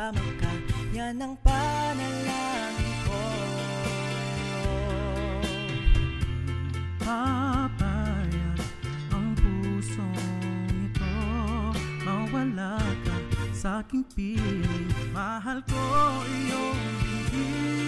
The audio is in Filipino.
kasama ka, yan ang panalangin ko. Papayag ang pusong ito, mawala ka sa aking piling. Mahal ko iyong higit.